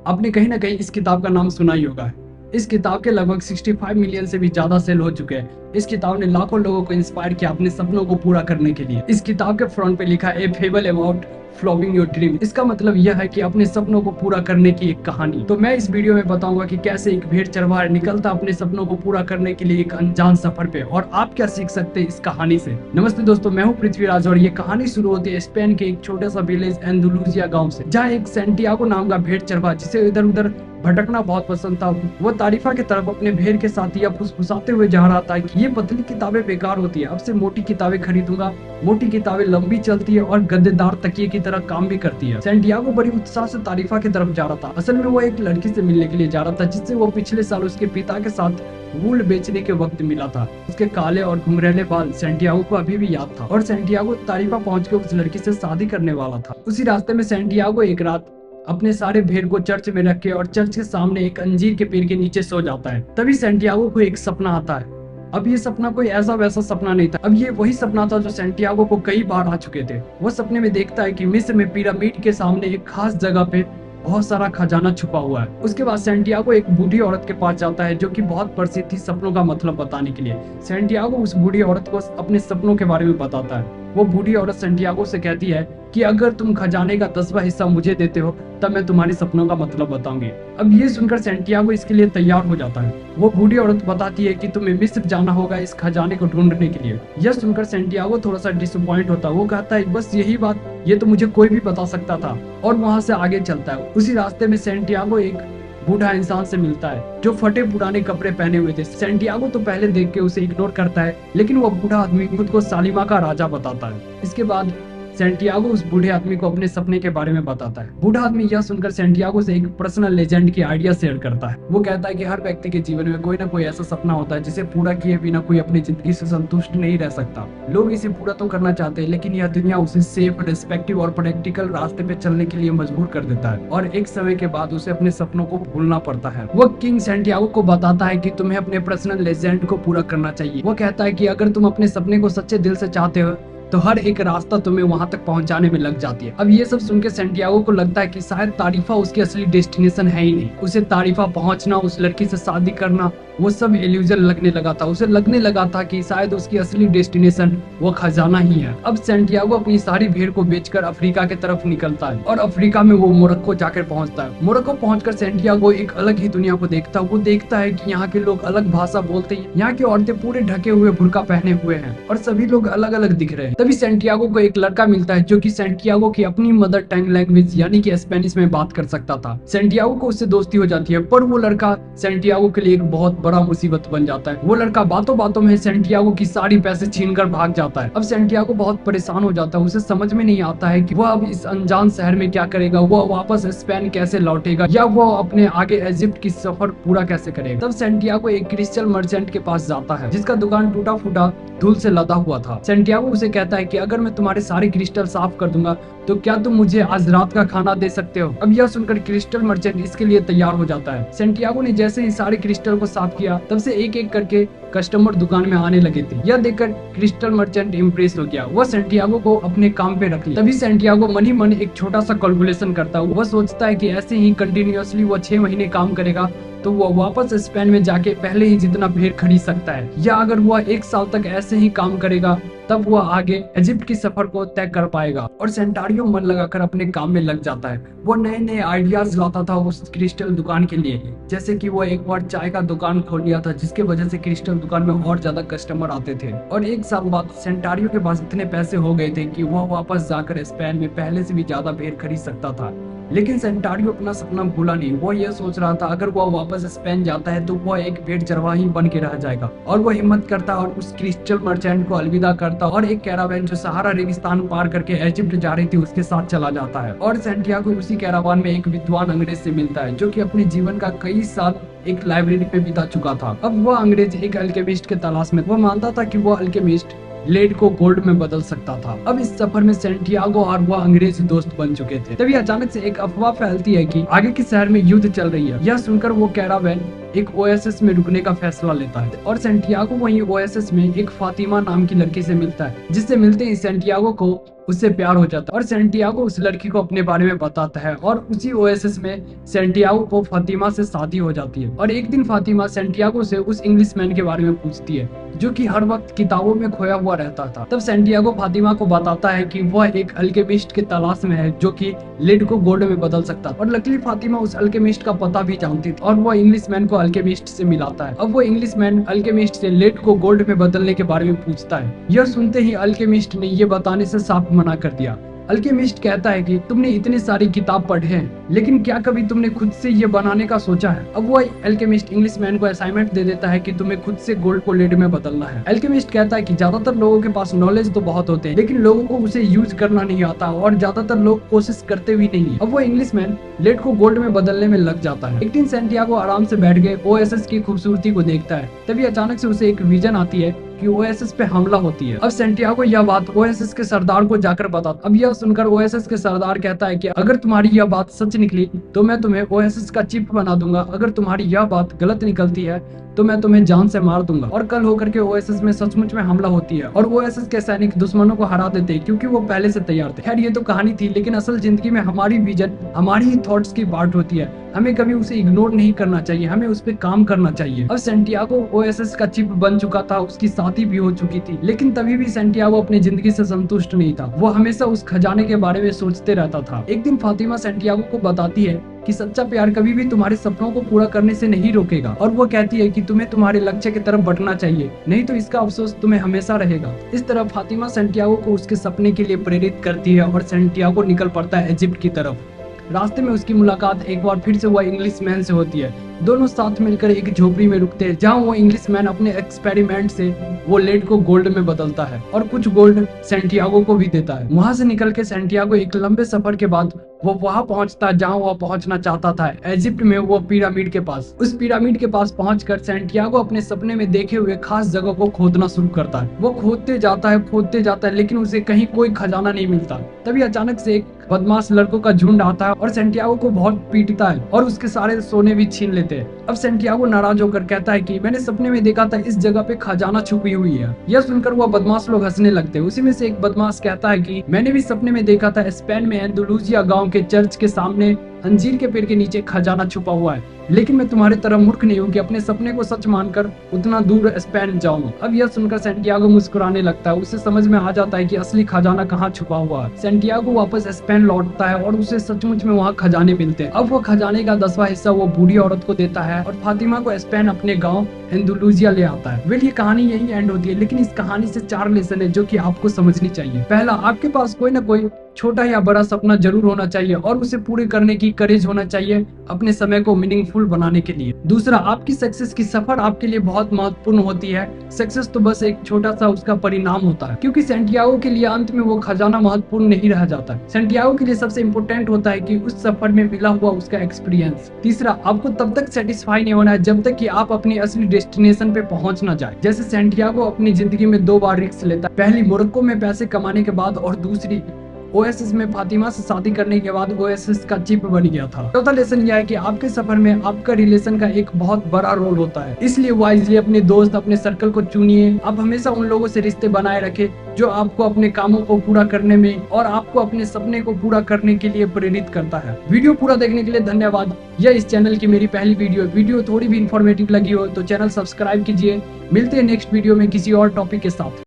आपने कहीं ना कहीं इस किताब का नाम सुना ही होगा। इस किताब के लगभग 65 मिलियन से भी ज्यादा सेल हो चुके हैं। इस किताब ने लाखों लोगों को इंस्पायर किया अपने सपनों को पूरा करने के लिए। इस किताब के फ्रंट पे लिखा है a fable about flogging your dream. इसका मतलब यह है कि अपने सपनों को पूरा करने की एक कहानी। तो मैं इस वीडियो में बताऊंगा कि कैसे एक भेड़ चरवाहा निकलता अपने सपनों को पूरा करने के लिए एक अनजान सफर पे, और आप क्या सीख सकते हैं इस कहानी से। नमस्ते दोस्तों, मैं हूं पृथ्वीराज और ये कहानी शुरू होती है स्पेन के एक छोटे सा विलेज एंडलुसिया गांव से, जहां एक सैंटियागो नाम का भेड़ चरवाहा, जिसे इधर उधर भटकना बहुत पसंद था, वो तारीफा की तरफ अपने भेड़ के साथ यह फुसफुसाते हुए जा रहा था कि ये पतली किताबें बेकार होती है, अब से मोटी किताबें खरीदूंगा। मोटी किताबें लंबी चलती है और गद्देदार तकिए की तरह काम भी करती है। सैंटियागो बड़ी उत्साह से तारीफा की तरफ जा रहा था। असल में वो एक लड़की से मिलने के लिए जा रहा था, जिससे वो पिछले साल उसके पिता के साथ वूल बेचने के वक्त मिला था। उसके काले और घुंघरेले बाल सैंटियागो को अभी भी याद था, और सैंटियागो तारीफा पहुंच के उस लड़की से शादी करने वाला था। उसी रास्ते में सैंटियागो एक रात अपने सारे भेड़ को चर्च में रख के और चर्च के सामने एक अंजीर के पेड़ के नीचे सो जाता है। तभी सैंटियागो को एक सपना आता है। अब ये सपना कोई ऐसा वैसा सपना नहीं था, अब ये वही सपना था जो सैंटियागो को कई बार आ चुके थे। वो सपने में देखता है कि मिस्र में पिरामिड के सामने एक खास जगह पे बहुत सारा खजाना छुपा हुआ है। उसके बाद सैंटियागो एक बूढ़ी औरत के पास जाता है, जो कि बहुत प्रसिद्ध थी सपनों का मतलब बताने के लिए। सैंटियागो उस बूढ़ी औरत को अपने सपनों के बारे में बताता है। वो बूढ़ी औरत सैंटियागो से कहती है कि अगर तुम खजाने का 10वां हिस्सा मुझे देते हो तब मैं तुम्हारे सपनों का मतलब बताऊंगी। अब ये सुनकर सैंटियागो इसके लिए तैयार हो जाता है। वो बूढ़ी औरत बताती है कि तुम्हें मिस्र जाना होगा इस खजाने को ढूंढने के लिए। यह सुनकर सैंटियागो थोड़ा सा डिसअपॉइंट होता है। वो कहता है बस यही बात, ये तो मुझे कोई भी बता सकता था, और वहां से आगे चलता है। उसी रास्ते में सैंटियागो एक बूढ़ा इंसान से मिलता है जो फटे पुराने कपड़े पहने हुए थे। सैंटियागो तो पहले देख के उसे इग्नोर करता है, लेकिन वो बूढ़ा आदमी खुद को सालिमा का राजा बताता है। इसके बाद सैंटियागो उस बूढ़े आदमी को अपने सपने के बारे में बताता है। बूढ़ा आदमी यह सुनकर सैंटियागो से एक पर्सनल लेजेंड की आइडिया शेयर करता है। वो कहता है कि हर व्यक्ति के जीवन में कोई ना कोई ऐसा सपना होता है जिसे पूरा किए बिना कोई अपनी जिंदगी से संतुष्ट नहीं रह सकता। लोग इसे पूरा तो करना चाहते हैं, लेकिन यह दुनिया उसे सेफ, रिस्पेक्टिव और प्रैक्टिकल रास्ते पे चलने के लिए मजबूर कर देता है, और एक समय के बाद उसे अपने सपनों को भूलना पड़ता है। वो किंग सैंटियागो को बताता है कि तुम्हें अपने पर्सनल लेजेंड को पूरा करना चाहिए। वो कहता है कि अगर तुम अपने सपने को सच्चे दिल से चाहते हो तो हर एक रास्ता तुम्हें वहां तक पहुंचाने में लग जाती है। अब ये सब सुनकर सैंटियागो को लगता है कि शायद तारीफा उसकी असली डेस्टिनेशन है ही नहीं। उसे तारीफा पहुंचना, उस लड़की से शादी करना, वो सब इल्यूजन लगने लगा था। उसे लगने लगा था कि शायद उसकी असली डेस्टिनेशन वो खजाना ही है। अब सैंटियागो अपनी सारी भीड़ को बेचकर अफ्रीका की तरफ निकलता है, और अफ्रीका में वो मोरक्को जाकर पहुंचता है। मोरक्को पहुंचकर सैंटियागो एक अलग ही दुनिया को देखता है। वो देखता है कि यहाँ के लोग अलग भाषा बोलते हैं, यहाँ की औरतें पूरे ढके हुए बुर्का पहने हुए हैं, और सभी लोग अलग अलग दिख रहे हैं। तभी सैंटियागो को एक लड़का मिलता है जो कि सैंटियागो की अपनी मदर टंग लैंग्वेज यानी कि स्पेनिश में बात कर सकता था। सैंटियागो को उससे दोस्ती हो जाती है, पर वो लड़का सैंटियागो के लिए एक बहुत बड़ा मुसीबत बन जाता है। वो लड़का बातों बातों में सैंटियागो की सारी पैसे छीनकर भाग जाता है। अब सैंटियागो बहुत परेशान हो जाता है। उसे समझ में नहीं आता है कि वह अब इस अनजान शहर में क्या करेगा, वह वापस स्पेन कैसे लौटेगा, या वह अपने आगे इजिप्ट की सफर पूरा कैसे करेगा। तब सैंटियागो एक क्रिस्टल मर्चेंट के पास जाता है, जिसका दुकान टूटा फूटा धूल से लदा हुआ था। सैंटियागो उसे कहता है कि अगर मैं तुम्हारे सारे क्रिस्टल साफ कर दूंगा तो क्या तुम मुझे आज रात का खाना दे सकते हो। अब यह सुनकर क्रिस्टल मर्चेंट इसके लिए तैयार हो जाता है। सैंटियागो ने जैसे ही सारे क्रिस्टल को साफ किया, तब से एक एक करके कस्टमर दुकान में आने लगे थे। यह देखकर क्रिस्टल मर्चेंट इम्प्रेस हो गया। वह सैंटियागो को अपने काम पे रख लिया। तभी सैंटियागो मन ही मन एक छोटा सा कैलकुलेशन करता है। वह सोचता है कि ऐसे ही कंटिन्यूअसली वो 6 महीने काम करेगा तो वो वापस स्पेन में जाके पहले ही जितना भेड़ खरीद सकता है, या अगर वह 1 साल तक ऐसे ही काम करेगा तब वह आगे इजिप्ट की सफर को तय कर पाएगा। और सेंटारियो मन लगाकर अपने काम में लग जाता है। वो नए नए आइडियाज लाता था उस क्रिस्टल दुकान के लिए, जैसे कि वो एक बार चाय का दुकान खोल लिया था, जिसके वजह से क्रिस्टल दुकान में और ज्यादा कस्टमर आते थे। और 1 साल बाद सेंटारियो के पास इतने पैसे हो गए थे कि वह वापस जाकर स्पेन में पहले से भी ज्यादा भेड़ खरीद सकता था। लेकिन सेंटारियो अपना सपना भूला नहीं। वो ये सोच रहा था अगर वो वापस स्पेन जाता है तो वह एक भेड़ चरवाही बन के रह जाएगा। और वो हिम्मत करता और उस क्रिस्टल मर्चेंट को अलविदा करता और एक कैरावान जो सहारा रेगिस्तान पार करके इजिप्ट जा रही थी उसके साथ चला जाता है। और सैंटियागो उसी कैरावान में एक विद्वान अंग्रेज से मिलता है जो कि अपने जीवन का कई साल एक लाइब्रेरी में बिता चुका था। अब वह अंग्रेज एक अल्केमिस्ट के तलाश में, वह मानता था कि वह अल्केमिस्ट लेड को गोल्ड में बदल सकता था। अब इस सफर में सैंटियागो और वह अंग्रेज दोस्त बन चुके थे। तभी अचानक से एक अफवाह फैलती है कि आगे के शहर में युद्ध चल रही है। यह सुनकर वो कैरावान एक ओएसिस में रुकने का फैसला लेता है और सैंटियागो वहीं ओएसिस में एक फातिमा नाम की लड़की से मिलता है, जिससे मिलते ही सैंटियागो को उससे प्यार हो जाता है और सैंटियागो उस लड़की को अपने बारे में बताता है और उसी ओएसिस में सैंटियागो को फातिमा से शादी हो जाती है। और एक दिन फातिमा सैंटियागो से उस इंग्लिशमैन के बारे में पूछती है जो कि हर वक्त किताबों में खोया हुआ रहता था। तब सैंटियागो फातिमा को बताता है कि वह एक अल्केमिस्ट के तलाश में है जो कि लेड को गोल्ड में बदल सकता है। और लकीली फातिमा उस अल्केमिस्ट का पता भी जानती थी और वह इंग्लिशमैन को अल्केमिस्ट से मिलाता है। अब वो इंग्लिशमैन अल्केमिस्ट से लेड को गोल्ड में बदलने के बारे में पूछता है। यह सुनते ही अल्केमिस्ट ने यह बताने से साफ मना कर दिया। अल्केमिस्ट कहता है कि तुमने इतनी सारी किताब पढ़े हैं, लेकिन क्या कभी तुमने खुद से ये बनाने का सोचा है? अब वो अल्केमिस्ट इंग्लिशमैन को असाइनमेंट दे देता है कि तुम्हें खुद से गोल्ड को लेड में बदलना है। अल्केमिस्ट कहता है कि ज्यादातर लोगों के पास नॉलेज तो बहुत होते हैं, लेकिन लोगों को उसे यूज करना नहीं आता और ज्यादातर लोग कोशिश करते भी नहीं है। अब वो इंग्लिशमैन लेड को गोल्ड में बदलने में लग जाता है। एक दिन सैंटियागो आराम से बैठ गए ओएसिस की खूबसूरती को देखता है, तभी अचानक से उसे एक विजन आती है कि ओएसिस पे हमला होती है। अब सैंटियागो यह बात ओएसिस के सरदार को जाकर बताता। अब यह सुनकर ओएसिस के सरदार कहता है कि अगर तुम्हारी यह बात सच निकली तो मैं तुम्हें ओएसिस का चीफ बना दूंगा, अगर तुम्हारी यह बात गलत निकलती है तो मैं तुम्हें जान से मार दूंगा। और कल होकर के ओएसिस में सचमुच में हमला होती है और ओएसिस के सैनिक दुश्मनों को हरा देते हैं क्योंकि वो पहले से तैयार थे। खैर ये तो कहानी थी, लेकिन असल जिंदगी में हमारी विजन हमारी ही थॉट्स की पार्ट होती है। हमें कभी उसे इग्नोर नहीं करना चाहिए, हमें उस पर काम करना चाहिए। अब सैंटियागो ओएसिस का चीफ बन चुका था, उसकी शादी भी हो चुकी थी, लेकिन तभी भी सैंटियागो अपनी जिंदगी से संतुष्ट नहीं था। वो हमेशा उस खजाने के बारे में सोचते रहता था। एक दिन फातिमा सैंटियागो को बताती है कि सच्चा प्यार कभी भी तुम्हारे सपनों को पूरा करने से नहीं रोकेगा और वो कहती है कि तुम्हें तुम्हारे लक्ष्य की तरफ बढ़ना चाहिए, नहीं तो इसका अफसोस तुम्हें हमेशा रहेगा। इस तरह फातिमा सैंटियागो को उसके सपने के लिए प्रेरित करती है और सैंटियागो निकल पड़ता है इजिप्ट की तरफ। रास्ते में उसकी मुलाकात एक बार फिर से वह इंग्लिशमैन से होती है। दोनों साथ मिलकर एक झोपड़ी में रुकते हैं जहां वो इंग्लिशमैन अपने एक्सपेरिमेंट से वो लेड को गोल्ड में बदलता है और कुछ गोल्ड सैंटियागो को भी देता है। वहां से निकल के सैंटियागो एक लंबे सफर के बाद वो वहां पहुंचता है जहां वो पहुंचना चाहता था, इजिप्ट में वो पिरामिड के पास। उस पिरामिड के पास पहुंचकर सैंटियागो अपने सपने में देखे हुए खास जगह को खोदना शुरू करता है। वो खोदते जाता है, लेकिन उसे कहीं कोई खजाना नहीं मिलता। तभी अचानक से एक बदमाश लड़कों का झुंड आता है और सैंटियागो को बहुत पीटता है और उसके सारे सोने भी छीन लेते हैं। अब सैंटियागो नाराज होकर कहता है कि मैंने सपने में देखा था इस जगह पे खजाना छुपी हुई है। यह सुनकर वह बदमाश लोग हंसने लगते हैं। उसी में से एक बदमाश कहता है कि मैंने भी सपने में देखा था स्पेन में एंडलूसिया गांव के चर्च के सामने अंजीर के पेड़ के नीचे खजाना छुपा हुआ है, लेकिन मैं तुम्हारी तरह मूर्ख नहीं हूँ कि अपने सपने को सच मानकर उतना दूर स्पेन जाऊं। अब यह सुनकर सैंटियागो मुस्कुराने लगता है। उसे समझ में आ जाता है कि असली खजाना कहाँ छुपा हुआ है। सैंटियागो वापस स्पेन लौटता है और उसे सचमुच में वहाँ खजाने मिलते हैं। अब वो खजाने का 10वां हिस्सा वो बूढ़ी औरत को देता है और फातिमा को स्पेन अपने गाँव एंडलूसिया ले आता है। वेल ये कहानी यही एंड होती है, लेकिन इस कहानी से 4 लेसन है जो कि आपको समझनी चाहिए। पहला, आपके पास कोई ना कोई छोटा या बड़ा सपना जरूर होना चाहिए और उसे पूरे करने की करेज होना चाहिए अपने समय को मीनिंगफुल बनाने के लिए। दूसरा, आपकी सक्सेस की सफर आपके लिए बहुत महत्वपूर्ण होती है। सक्सेस तो बस एक छोटा सा उसका परिणाम होता है, क्योंकि सैंटियागो के लिए अंत में वो खजाना महत्वपूर्ण नहीं रह जाता। सैंटियागो के लिए सबसे इंपॉर्टेंट होता है कि उस सफर में मिला हुआ उसका एक्सपीरियंस। तीसरा, आपको तब तक सेटिस्फाई नहीं होना है जब तक कि आप अपनी असली डेस्टिनेशन पे पहुंच ना जाए। जैसे सैंटियागो अपनी जिंदगी में 2 बार रिस्क लेता है, पहली मोरक्को में पैसे कमाने के बाद और दूसरी ओएसिस में फातिमा से शादी करने के बाद ओएसिस का चीफ बन गया था। चौथा लेसन यह है कि आपके सफर में आपका रिलेशन का एक बहुत बड़ा रोल होता है, इसलिए वाइजली अपने दोस्त, अपने सर्कल को चुनिए। आप हमेशा उन लोगों से रिश्ते बनाए रखें जो आपको अपने कामों को पूरा करने में और आपको अपने सपने को पूरा करने के लिए प्रेरित करता है। वीडियो पूरा देखने के लिए धन्यवाद। यह इस चैनल की मेरी पहली वीडियो थोड़ी भी इंफॉर्मेटिव लगी हो तो चैनल सब्सक्राइब कीजिए। मिलते हैं नेक्स्ट वीडियो में किसी और टॉपिक के साथ।